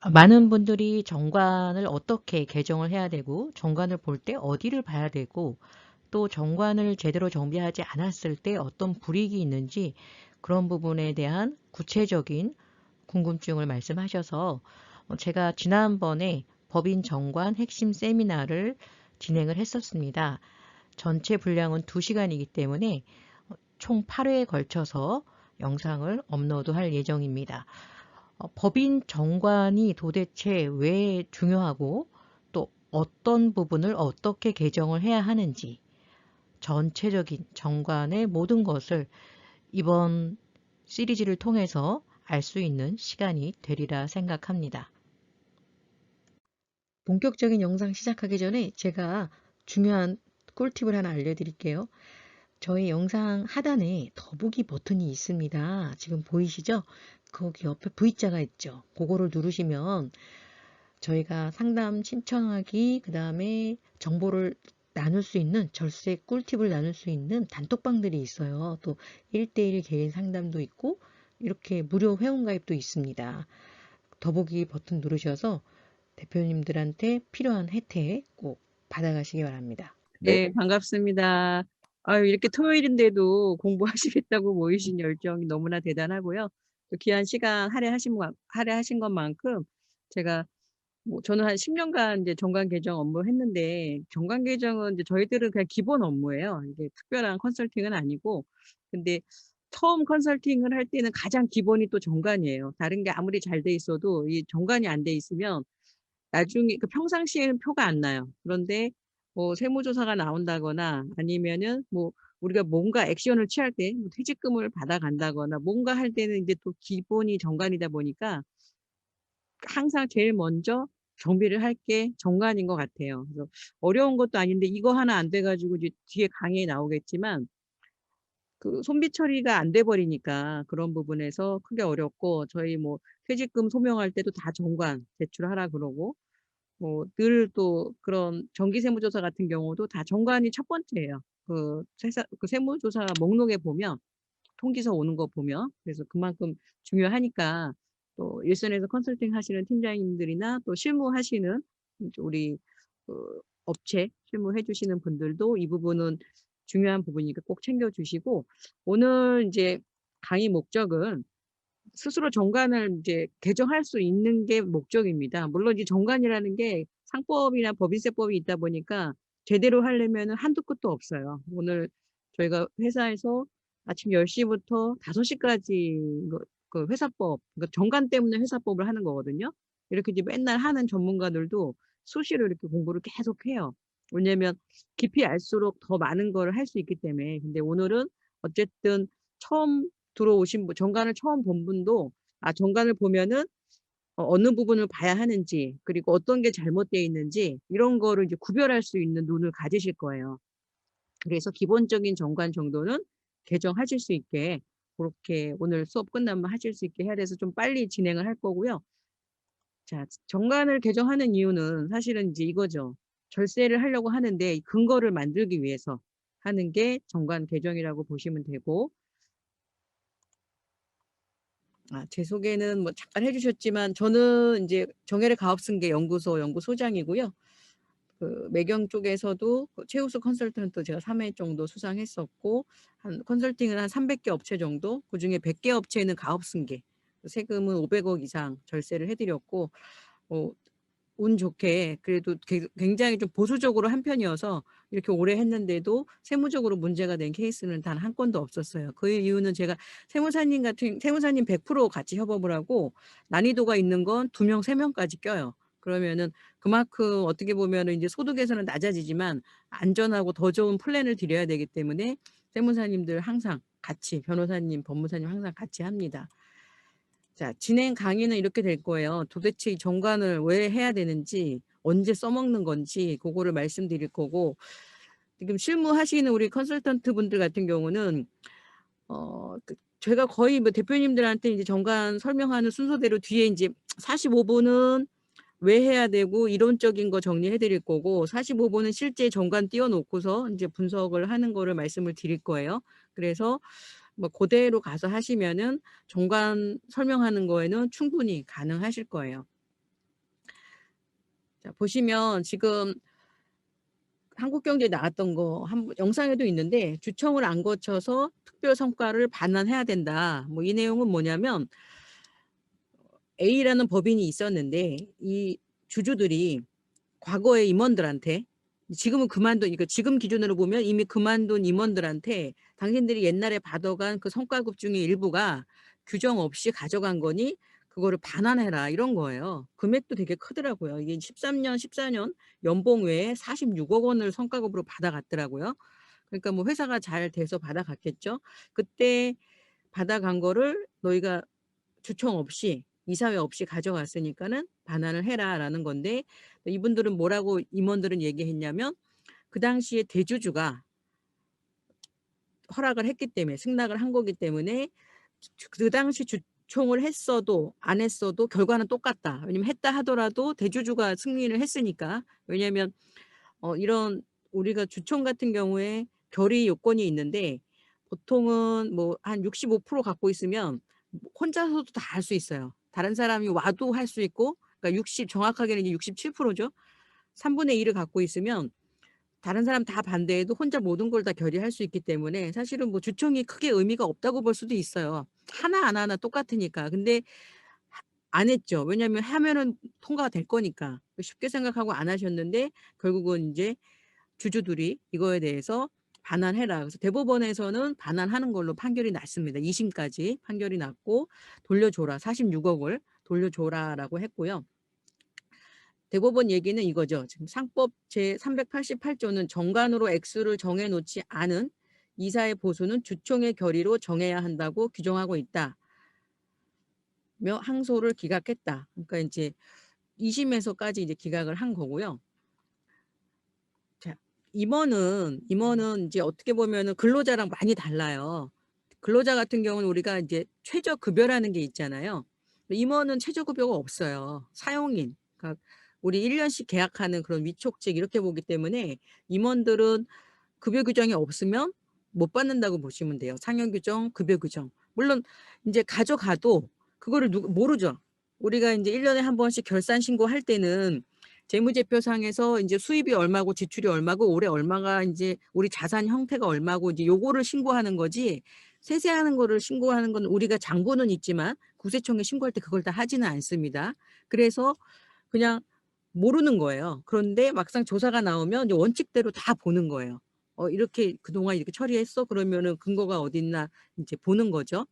많은 분들이 정관을 어떻게 개정을 해야 되고 정관을 볼 때 어디를 봐야 되고 또 정관을 제대로 정비하지 않았을 때 어떤 불이익이 있는지 그런 부분에 대한 구체적인 궁금증을 말씀하셔서 제가 지난번에 법인 정관 핵심 세미나를 진행을 했었습니다. 전체 분량은 2시간이기 때문에 총 8회에 걸쳐서 영상을 업로드할 예정입니다. 법인 정관이 도대체 왜 중요하고 또 어떤 부분을 어떻게 개정을 해야 하는지 전체적인 정관의 모든 것을 이번 시리즈를 통해서 알 수 있는 시간이 되리라 생각합니다. 본격적인 영상 시작하기 전에 제가 중요한 꿀팁을 하나 알려드릴게요. 저희 영상 하단에 더보기 버튼이 있습니다. 지금 보이시죠? 거기 옆에 V자가 있죠. 그거를 누르시면 저희가 상담 신청하기, 그 다음에 정보를 나눌 수 있는, 절세 꿀팁을 나눌 수 있는 단톡방들이 있어요. 또 1대1 개인 상담도 있고 이렇게 무료 회원가입도 있습니다. 더보기 버튼 누르셔서 대표님들한테 필요한 혜택 꼭 받아가시기 바랍니다. 네, 반갑습니다. 아유, 이렇게 토요일인데도 공부하시겠다고 모이신 열정이 너무나 대단하고요. 또 귀한 시간 할애하신 것만큼 제가 저는 한 10년간 이제 정관 개정 업무를 했는데, 정관 개정은 이제 저희들은 그냥 기본 업무예요. 이게 특별한 컨설팅은 아니고. 근데 처음 컨설팅을 할 때는 가장 기본이 또 정관이에요. 다른 게 아무리 잘 돼 있어도 이 정관이 안 돼 있으면 나중에 평상시에는 표가 안 나요. 그런데 세무조사가 나온다거나 아니면은 우리가 뭔가 액션을 취할 때 퇴직금을 받아간다거나 뭔가 할 때는 이제 또 기본이 정관이다 보니까 항상 제일 먼저 정비를 할 게 정관인 것 같아요. 그래서 어려운 것도 아닌데 이거 하나 안 돼 가지고 이제 뒤에 강의에 나오겠지만 손비 처리가 안 돼 버리니까 그런 부분에서 크게 어렵고, 저희 퇴직금 소명할 때도 다 정관 제출하라 그러고, 늘 또 그런 정기세무조사 같은 경우도 다 정관이 첫 번째예요. 세무조사 목록에 보면, 통지서 오는 거 보면. 그래서 그만큼 중요하니까 또 일선에서 컨설팅 하시는 팀장님들이나 또 실무하시는 우리 업체 실무해 주시는 분들도 이 부분은 중요한 부분이니까 꼭 챙겨 주시고, 오늘 이제 강의 목적은 스스로 정관을 이제 개정할 수 있는 게 목적입니다. 물론 이 정관이라는 게 상법이나 법인세법이 있다 보니까 제대로 하려면은 한도 끝도 없어요. 오늘 저희가 회사에서 아침 10시 부터 5시 까지 그 회사법, 그러니까 정관 때문에 회사법을 하는 거거든요. 이렇게 이제 맨날 하는 전문가들도 수시로 이렇게 공부를 계속 해요. 왜냐면 깊이 알수록 더 많은 걸 할 수 있기 때문에. 근데 오늘은 어쨌든 처음 들어오신 정관을 처음 본 분도 정관을 보면은 어느 부분을 봐야 하는지, 그리고 어떤 게 잘못되어 있는지 이런 거를 이제 구별할 수 있는 눈을 가지실 거예요. 그래서 기본적인 정관 정도는 개정하실 수 있게, 그렇게 오늘 수업 끝나면 하실 수 있게 해야 돼서 좀 빨리 진행을 할 거고요. 자, 정관을 개정하는 이유는 사실은 이제 이거죠. 절세를 하려고 하는데 이 근거를 만들기 위해서 하는 게 정관 개정이라고 보시면 되고, 제 소개는 잠깐 해주셨지만 저는 이제 정혜래 가업승계 연구소 연구소장이고요. 매경 쪽에서도 최우수 컨설턴트 제가 3회 정도 수상했었고, 컨설팅은 한 300개 업체 정도, 그중에 100개 업체는 가업승계, 세금은 500억 이상 절세를 해드렸고, 어, 운 좋게 그래도 굉장히 좀 보수적으로 한 편이어서 이렇게 오래 했는데도 세무적으로 문제가 된 케이스는 단 한 건도 없었어요. 그 이유는 제가 세무사님 100% 같이 협업을 하고, 난이도가 있는 건 2명, 3명까지 껴요. 그러면은 그만큼 어떻게 보면은 이제 소득에서는 낮아지지만 안전하고 더 좋은 플랜을 드려야 되기 때문에 세무사님들 항상 같이, 변호사님, 법무사님 항상 같이 합니다. 자, 진행 강의는 이렇게 될 거예요. 도대체 이 정관을 왜 해야 되는지, 언제 써먹는 건지, 그거를 말씀드릴 거고, 지금 실무하시는 우리 컨설턴트 분들 같은 경우는, 제가 거의 대표님들한테 이제 정관 설명하는 순서대로 뒤에 이제 45분은 왜 해야 되고, 이론적인 거 정리해 드릴 거고, 45분은 실제 정관 띄워놓고서 이제 분석을 하는 거를 말씀을 드릴 거예요. 그래서 그대로 가서 하시면은 정관 설명하는 거에는 충분히 가능하실 거예요. 자, 보시면 지금 한국경제에 나왔던 거 영상에도 있는데 주청을 안 거쳐서 특별 성과를 반환해야 된다. 뭐 이 내용은 뭐냐면 A라는 법인이 있었는데 이 주주들이 과거의 임원들한테 지금은 그만둔 이거 지금 기준으로 보면 이미 그만둔 임원들한테 당신들이 옛날에 받아간 그 성과급 중에 일부가 규정 없이 가져간 거니 그거를 반환해라 이런 거예요. 금액도 되게 크더라고요. 이게 13년, 14년 연봉 외에 46억 원을 성과급으로 받아갔더라고요. 그러니까 뭐 회사가 잘 돼서 받아갔겠죠. 그때 받아간 거를 너희가 주청 없이 이사회 없이 가져갔으니까는 반환을 해라라는 건데 이분들은 뭐라고 임원들은 얘기했냐면 그 당시에 대주주가 허락을 했기 때문에 승낙을 한 거기 때문에 그 당시 주총을 했어도 안 했어도 결과는 똑같다. 왜냐면 했다 하더라도 대주주가 승리를 했으니까. 왜냐하면 이런 우리가 주총 같은 경우에 결의 요건이 있는데 보통은 뭐 한 65% 갖고 있으면 혼자서도 다 할 수 있어요. 다른 사람이 와도 할 수 있고 그러니까 60 정확하게는 이제 67%죠. 3분의 1을 갖고 있으면 다른 사람 다 반대해도 혼자 모든 걸 다 결의할 수 있기 때문에 사실은 뭐 주총이 크게 의미가 없다고 볼 수도 있어요. 하나 안 하나 똑같으니까. 근데 안 했죠. 왜냐하면 하면은 통과가 될 거니까. 쉽게 생각하고 안 하셨는데 결국은 이제 주주들이 이거에 대해서 반환해라. 그래서 대법원에서는 반환하는 걸로 판결이 났습니다. 2심까지 판결이 났고 돌려줘라. 46억을 돌려줘라라고 했고요. 대법원 얘기는 이거죠. 지금 상법 제388조는 정관으로 액수를 정해놓지 않은 이사의 보수는 주총의 결의로 정해야 한다고 규정하고 있다. 며 항소를 기각했다. 그러니까 이제 2심에서까지 이제 기각을 한 거고요. 자, 임원은 이제 어떻게 보면은 근로자랑 많이 달라요. 근로자 같은 경우는 우리가 이제 최저급여라는 게 있잖아요. 임원은 최저급여가 없어요. 사용인. 그러니까 우리 1년씩 계약하는 그런 위촉직 이렇게 보기 때문에 임원들은 급여 규정이 없으면 못 받는다고 보시면 돼요. 상여 규정, 급여 규정. 물론 이제 가져가도 그거를 모르죠. 우리가 이제 1년에 한 번씩 결산 신고할 때는 재무제표상에서 이제 수입이 얼마고 지출이 얼마고 올해 얼마가 이제 우리 자산 형태가 얼마고 이제 요거를 신고하는 거지 세세한 거를 신고하는 건 우리가 장부는 있지만 국세청에 신고할 때 그걸 다 하지는 않습니다. 그래서 그냥 모르는 거예요. 그런데 막상 조사가 나오면 이제 원칙대로 다 보는 거예요. 이렇게 그동안 이렇게 처리했어? 그러면은 근거가 어딨나 이제 보는 거죠.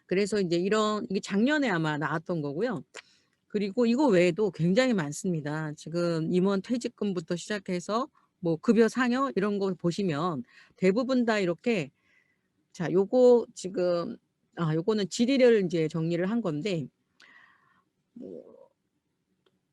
그래서 이제 이게 작년에 아마 나왔던 거고요. 그리고 이거 외에도 굉장히 많습니다. 지금 임원 퇴직금부터 시작해서 뭐 급여 상여 이런 거 보시면 대부분 다 이렇게 자, 요거 지금 요거는 질의를 이제 정리를 한 건데 뭐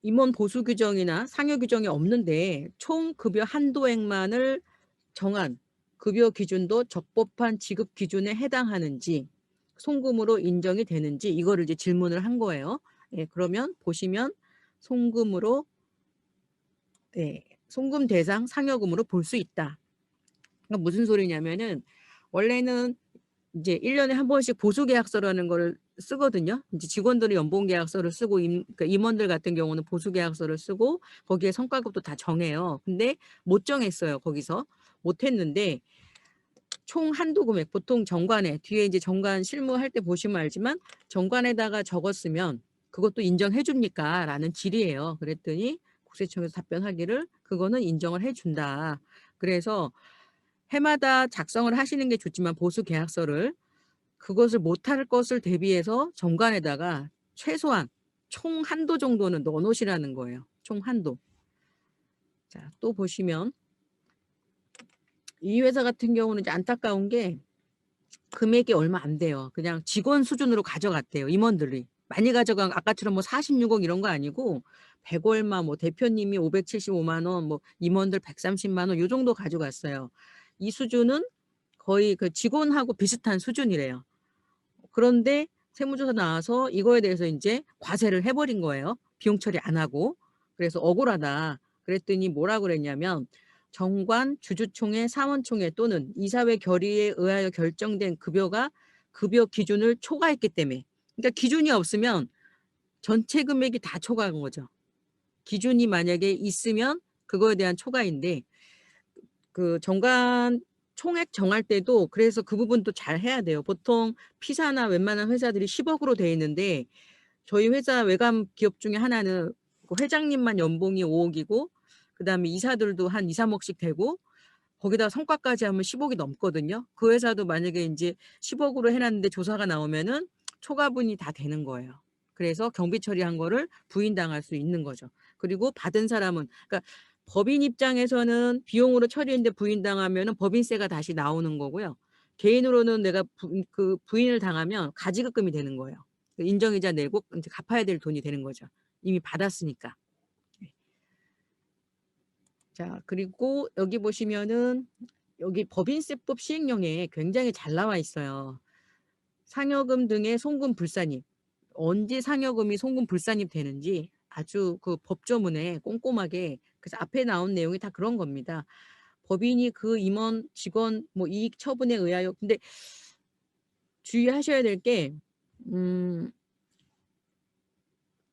임원 보수 규정이나 상여 규정이 없는데 총 급여 한도액만을 정한 급여 기준도 적법한 지급 기준에 해당하는지 송금으로 인정이 되는지 이거를 이제 질문을 한 거예요. 예, 그러면 보시면 송금으로 송금 대상 상여금으로 볼 수 있다. 그러니까 무슨 소리냐면은 원래는 이제 1년에 한 번씩 보수계약서라는 걸 쓰거든요. 이제 직원들은 연봉계약서를 쓰고 그러니까 임원들 같은 경우는 보수계약서를 쓰고 거기에 성과급도 다 정해요. 근데 못 정했어요. 거기서 못 했는데 총 한도 금액 보통 정관에 뒤에 이제 정관 실무할 때 보시면 알지만 정관에다가 적었으면 그것도 인정해 줍니까? 라는 질의예요. 그랬더니 국세청에서 답변하기를 그거는 인정을 해준다. 그래서 해마다 작성을 하시는 게 좋지만 보수 계약서를 그것을 못할 것을 대비해서 정관에다가 최소한 총 한도 정도는 넣어 놓으시라는 거예요. 총 한도. 자, 또 보시면 이 회사 같은 경우는 이제 안타까운 게 금액이 얼마 안 돼요. 그냥 직원 수준으로 가져갔대요. 임원들이. 많이 가져간 아까처럼 뭐 46억 이런 거 아니고 100 얼마 뭐 대표님이 575만 원, 뭐 임원들 130만 원 요 정도 가져갔어요. 이 수준은 거의 그 직원하고 비슷한 수준이래요. 그런데 세무조사 나와서 이거에 대해서 이제 과세를 해버린 거예요. 비용 처리 안 하고. 그래서 억울하다. 그랬더니 뭐라 그랬냐면 정관, 주주총회, 사원총회 또는 이사회 결의에 의하여 결정된 급여가 급여 기준을 초과했기 때문에. 그러니까 기준이 없으면 전체 금액이 다 초과한 거죠. 기준이 만약에 있으면 그거에 대한 초과인데 그 정관 총액 정할 때도 그래서 그 부분도 잘 해야 돼요. 보통 P사나 웬만한 회사들이 10억으로 돼 있는데 저희 회사 외관 기업 중에 하나는 그 회장님만 연봉이 5억이고 그다음에 이사들도 한 2, 3억씩 되고 거기다가 성과까지 하면 10억이 넘거든요. 그 회사도 만약에 이제 10억으로 해놨는데 조사가 나오면은 초과분이 다 되는 거예요. 그래서 경비 처리한 거를 부인당할 수 있는 거죠. 그리고 받은 사람은 그러니까 법인 입장에서는 비용으로 처리했는데 부인당하면은 법인세가 다시 나오는 거고요. 개인으로는 내가 그 부인을 당하면 가지급금이 되는 거예요. 인정이자 내고 이제 갚아야 될 돈이 되는 거죠. 이미 받았으니까. 자, 그리고 여기 보시면은 여기 법인세법 시행령에 굉장히 잘 나와 있어요. 상여금 등의 송금 불산입. 언제 상여금이 송금 불산입 되는지 아주 그 법조문에 꼼꼼하게 그래서 앞에 나온 내용이 다 그런 겁니다. 법인이 그 임원, 직원 뭐 이익 처분에 의하여 근데 주의하셔야 될 게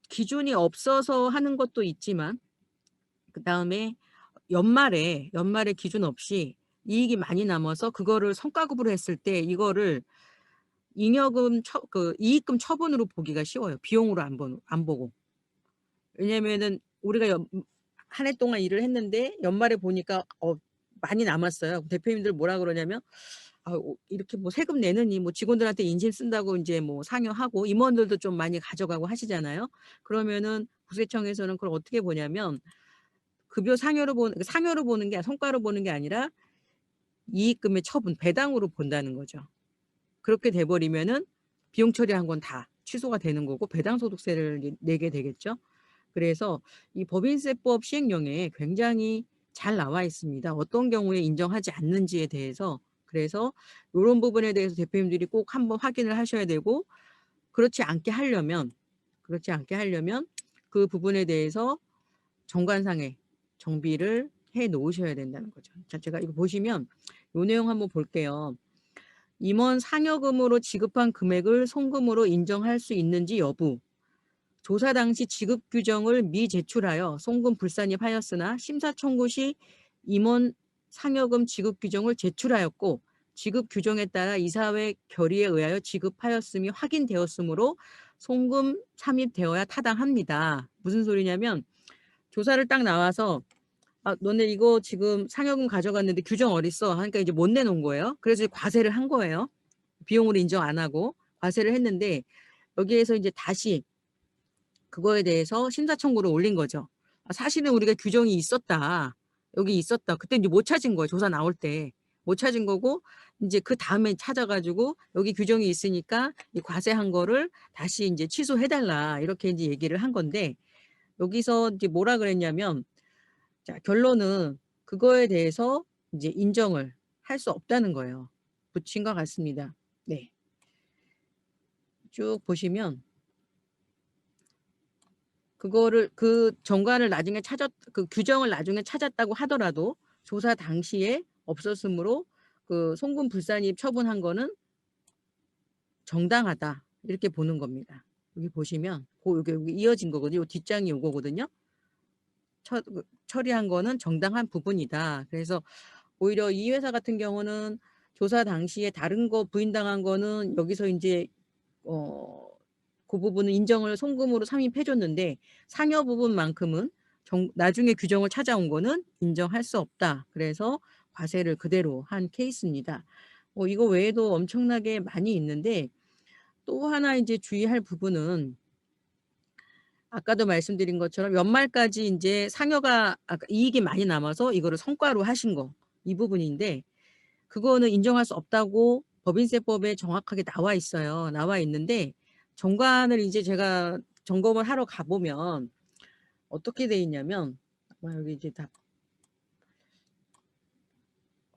기준이 없어서 하는 것도 있지만 그다음에 연말에 기준 없이 이익이 많이 남아서 그거를 성과급으로 했을 때 이거를 잉여금 그 이익금 처분으로 보기가 쉬워요. 비용으로 안 보고. 왜냐면은 우리가 한 해 동안 일을 했는데 연말에 보니까 많이 남았어요. 대표님들 뭐라 그러냐면 이렇게 뭐 세금 내느니 뭐 직원들한테 인심 쓴다고 이제 뭐 상여하고 임원들도 좀 많이 가져가고 하시잖아요. 그러면은 국세청에서는 그걸 어떻게 보냐면 급여 상여로 보는 게 성과로 보는 게 아니라 이익금의 처분, 배당으로 본다는 거죠. 그렇게 돼버리면은 비용 처리한 건 다 취소가 되는 거고 배당 소득세를 내게 되겠죠. 그래서 이 법인세법 시행령에 굉장히 잘 나와 있습니다. 어떤 경우에 인정하지 않는지에 대해서. 그래서 이런 부분에 대해서 대표님들이 꼭 한번 확인을 하셔야 되고 그렇지 않게 하려면 그 부분에 대해서 정관상에 정비를 해 놓으셔야 된다는 거죠. 자, 제가 이거 보시면 요 내용 한번 볼게요. 임원 상여금으로 지급한 금액을 송금으로 인정할 수 있는지 여부. 조사 당시 지급 규정을 미제출하여 송금 불산입하였으나 심사 청구 시 임원 상여금 지급 규정을 제출하였고 지급 규정에 따라 이사회 결의에 의하여 지급하였음이 확인되었으므로 송금 참입되어야 타당합니다. 무슨 소리냐면 조사를 딱 나와서 너네 이거 지금 상여금 가져갔는데 규정 어딨어? 하니까 이제 못 내놓은 거예요. 그래서 과세를 한 거예요. 비용으로 인정 안 하고 과세를 했는데 여기에서 이제 다시 그거에 대해서 심사 청구를 올린 거죠. 사실은 우리가 규정이 있었다. 여기 있었다. 그때 이제 못 찾은 거예요. 조사 나올 때. 못 찾은 거고 이제 그 다음에 찾아가지고 여기 규정이 있으니까 이 과세한 거를 다시 이제 취소해달라. 이렇게 이제 얘기를 한 건데 여기서 이제 뭐라 그랬냐면 자, 결론은 그거에 대해서 이제 인정을 할 수 없다는 거예요. 붙인 것 같습니다. 네. 쭉 보시면 그거를 그 정관을 나중에 그 규정을 나중에 찾았다고 하더라도 조사 당시에 없었으므로 그 송금 불산입 처분한 거는 정당하다. 이렇게 보는 겁니다. 여기 보시면 여기 이어진 거거든요. 뒷장이 요거거든요. 처리한 거는 정당한 부분이다. 그래서 오히려 이 회사 같은 경우는 조사 당시에 다른 거 부인당한 거는 여기서 이제 그 부분은 인정을 송금으로 삼입해 줬는데 상여 부분만큼은 나중에 규정을 찾아온 거는 인정할 수 없다. 그래서 과세를 그대로 한 케이스입니다. 이거 외에도 엄청나게 많이 있는데 또 하나 이제 주의할 부분은 아까도 말씀드린 것처럼 연말까지 이제 상여가 이익이 많이 남아서 이거를 성과로 하신 거 이 부분인데 그거는 인정할 수 없다고 법인세법에 정확하게 나와 있어요. 나와 있는데 정관을 이제 제가 점검을 하러 가보면 어떻게 돼 있냐면 여기 이제 다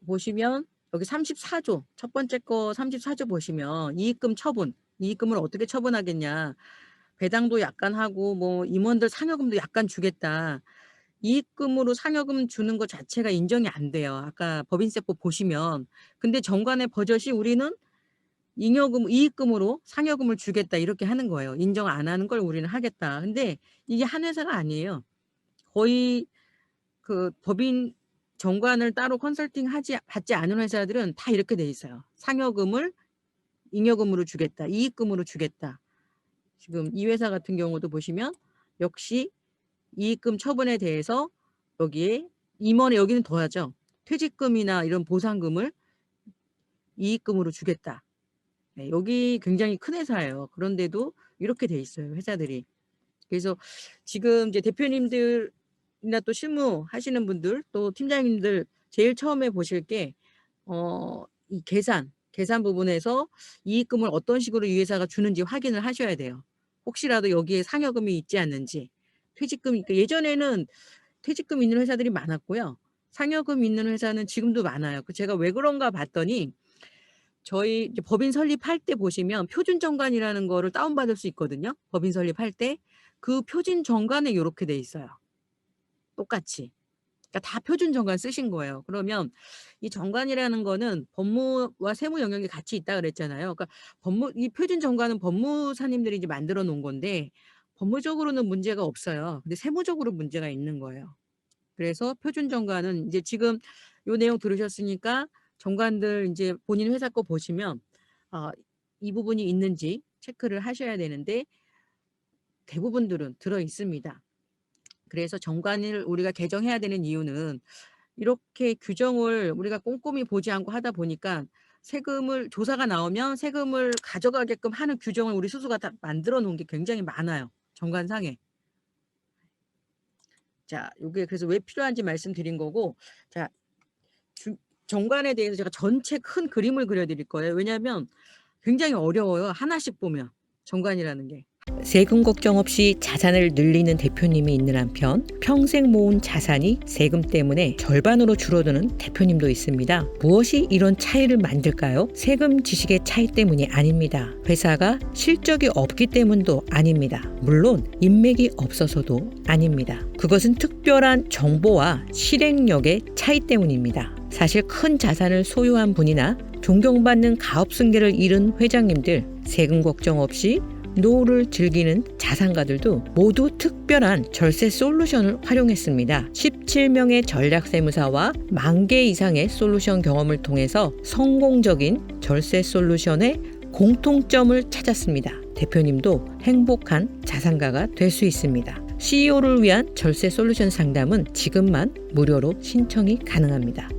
보시면 여기 34조 첫 번째 거 34조 보시면 이익금을 어떻게 처분하겠냐 배당도 약간 하고 뭐 임원들 상여금도 약간 주겠다. 이익금으로 상여금 주는 것 자체가 인정이 안 돼요. 아까 법인세법 보시면. 근데 정관의 버젓이 우리는 이익금으로 상여금을 주겠다 이렇게 하는 거예요. 인정 안 하는 걸 우리는 하겠다. 근데 이게 한 회사가 아니에요. 거의 그 법인 정관을 따로 받지 않은 회사들은 다 이렇게 돼 있어요. 상여금을 잉여금으로 주겠다. 이익금으로 주겠다. 지금 이 회사 같은 경우도 보시면 역시 이익금 처분에 대해서 여기에 임원에 여기는 더하죠. 퇴직금이나 이런 보상금을 이익금으로 주겠다. 네, 여기 굉장히 큰 회사예요. 그런데도 이렇게 돼 있어요. 회사들이. 그래서 지금 이제 대표님들이나 또 실무 하시는 분들 또 팀장님들 제일 처음에 보실 게 이 계산 부분에서 이익금을 어떤 식으로 이 회사가 주는지 확인을 하셔야 돼요. 혹시라도 여기에 상여금이 있지 않는지. 퇴직금, 예전에는 퇴직금 있는 회사들이 많았고요. 상여금 있는 회사는 지금도 많아요. 제가 왜 그런가 봤더니 저희 이제 법인 설립할 때 보시면 표준 정관이라는 거를 다운받을 수 있거든요. 법인 설립할 때 그 표준 정관에 이렇게 돼 있어요. 똑같이. 그러니까 다 표준 정관 쓰신 거예요. 그러면 이 정관이라는 거는 법무와 세무 영역이 같이 있다 그랬잖아요. 그러니까 이 표준 정관은 법무사님들이 이제 만들어 놓은 건데 법무적으로는 문제가 없어요. 근데 세무적으로 문제가 있는 거예요. 그래서 표준 정관은 이제 지금 요 내용 들으셨으니까 정관들 이제 본인 회사 거 보시면 이 부분이 있는지 체크를 하셔야 되는데 대부분들은 들어 있습니다. 그래서 정관을 우리가 개정해야 되는 이유는 이렇게 규정을 우리가 꼼꼼히 보지 않고 하다 보니까 조사가 나오면 세금을 가져가게끔 하는 규정을 우리 스스로가 다 만들어 놓은 게 굉장히 많아요. 정관상에. 자, 이게 그래서 왜 필요한지 말씀드린 거고, 자, 정관에 대해서 제가 전체 큰 그림을 그려드릴 거예요. 왜냐하면 굉장히 어려워요. 하나씩 보면 정관이라는 게. 세금 걱정 없이 자산을 늘리는 대표님이 있는 한편 평생 모은 자산이 세금 때문에 절반으로 줄어드는 대표님도 있습니다. 무엇이 이런 차이를 만들까요? 세금 지식의 차이 때문이 아닙니다. 회사가 실적이 없기 때문도 아닙니다. 물론 인맥이 없어서도 아닙니다. 그것은 특별한 정보와 실행력의 차이 때문입니다. 사실 큰 자산을 소유한 분이나 존경받는 가업 승계를 이룬 회장님들, 세금 걱정 없이 노후를 즐기는 자산가들도 모두 특별한 절세 솔루션을 활용했습니다. 17명의 전략세무사와 10,000개 이상의 솔루션 경험을 통해서 성공적인 절세 솔루션의 공통점을 찾았습니다. 대표님도 행복한 자산가가 될 수 있습니다. CEO를 위한 절세 솔루션 상담은 지금만 무료로 신청이 가능합니다.